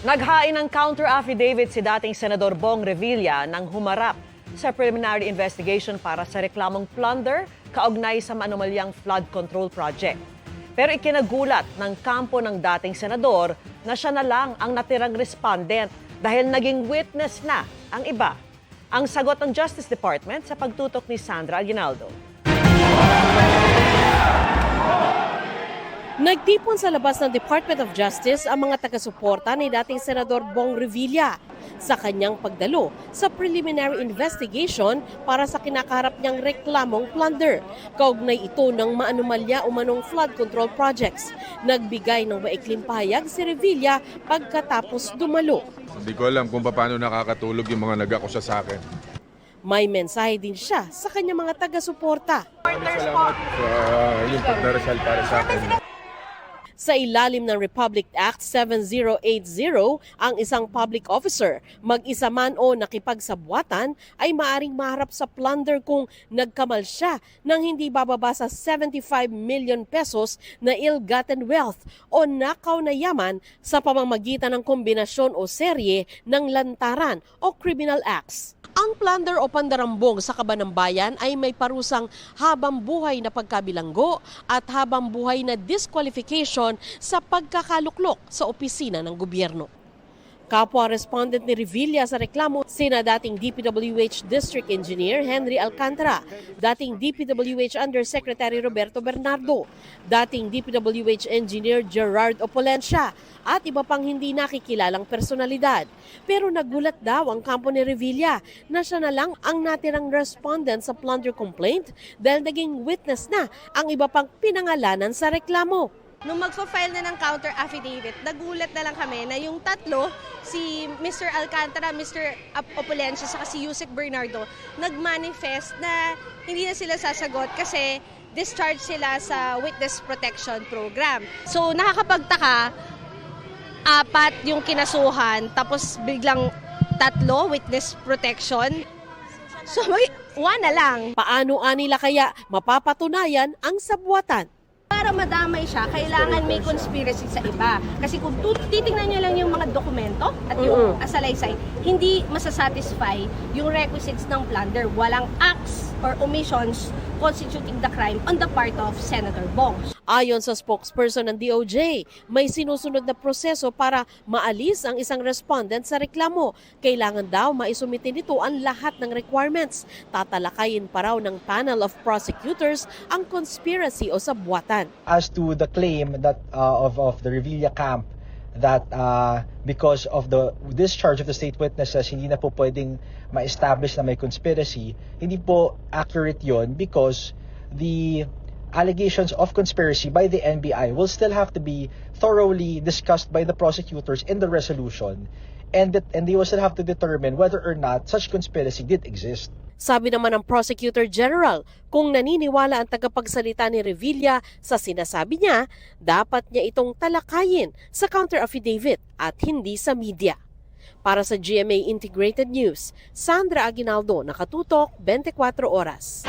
Naghain ng counter-affidavit si dating Senador Bong Revilla nang humarap sa preliminary investigation para sa reklamong plunder kaugnay sa maanumalyang flood control project. Pero ikinagulat ng kampo ng dating senador na siya na lang ang natirang respondent dahil naging witness na ang iba. Ang sagot ng Justice Department sa pagtutok ni Sandra Aguinaldo. Nagtipon sa labas ng Department of Justice ang mga taga-suporta ni dating Senador Bong Revilla sa kanyang pagdalo sa preliminary investigation para sa kinakaharap niyang reklamong plunder. Kaugnay ito ng maanumalya o manong flood control projects. Nagbigay ng maikling pahayag si Revilla pagkatapos dumalo. Hindi ko alam kung paano nakakatulog yung mga nag-akusa sa akin. May mensahe din siya sa kanyang mga taga-suporta. Salamat sa yung pagdarasal para sa akin. Sa ilalim ng Republic Act 7080, ang isang public officer, mag-isa man o nakipagsabwatan, ay maaring maharap sa plunder kung nagkamal siya ng hindi bababa sa 75 million pesos na ill-gotten wealth o nakaw na yaman sa pamamagitan ng kombinasyon o serye ng lantaran o criminal acts. Ang plunder o pandarambong sa Kabanang Bayan ay may parusang habang buhay na pagkabilanggo at habang buhay na disqualification sa pagkakaluklok sa opisina ng gobyerno. Kapwa respondent ni Revilla sa reklamo, sina dating DPWH District Engineer Henry Alcantara, dating DPWH Undersecretary Roberto Bernardo, dating DPWH Engineer Gerard Opolencia, at iba pang hindi nakikilalang personalidad. Pero nagulat daw ang kampo ni Revilla na siya na lang ang natirang respondent sa plunder complaint dahil naging witness na ang iba pang pinangalanan sa reklamo. Nung magfa-file na ng counter affidavit, nagulat na lang kami na yung tatlo, si Mr. Alcantara, Mr. Opolencia, saka si Yusek Bernardo, nag-manifest na hindi na sila sasagot kasi discharge sila sa Witness Protection Program. So nakakapagtaka, 4 yung kinasuhan, tapos biglang 3 Witness Protection. So 1 na lang. Paano anila kaya mapapatunayan ang sabwatan? Para madamay siya, kailangan may conspiracy sa iba. Kasi kung titingnan niyo lang yung mga dokumento at yung asalaysay, hindi masasatisfy yung requisites ng plunder. Walang acts or omissions constituting the crime on the part of Senator Bong. Ayon sa spokesperson ng DOJ, may sinusunod na proseso para maalis ang isang respondent sa reklamo. Kailangan daw maisumite nito ang lahat ng requirements. Tatalakayin pa raw ng panel of prosecutors ang conspiracy o sabwatan. As to the claim that of the Revilla camp that because of the discharge of the state witnesses, hindi na po pwedeng ma-establish na may conspiracy, hindi po accurate yon because the allegations of conspiracy by the NBI will still have to be thoroughly discussed by the prosecutors in the resolution, and they will still have to determine whether or not such conspiracy did exist. Sabi naman ng Prosecutor General, kung naniniwala ang tagapagsalita ni Revilla sa sinasabi niya, dapat niya itong talakayin sa counter-affidavit at hindi sa media. Para sa GMA Integrated News, Sandra Aguinaldo, Nakatutok, 24 Oras.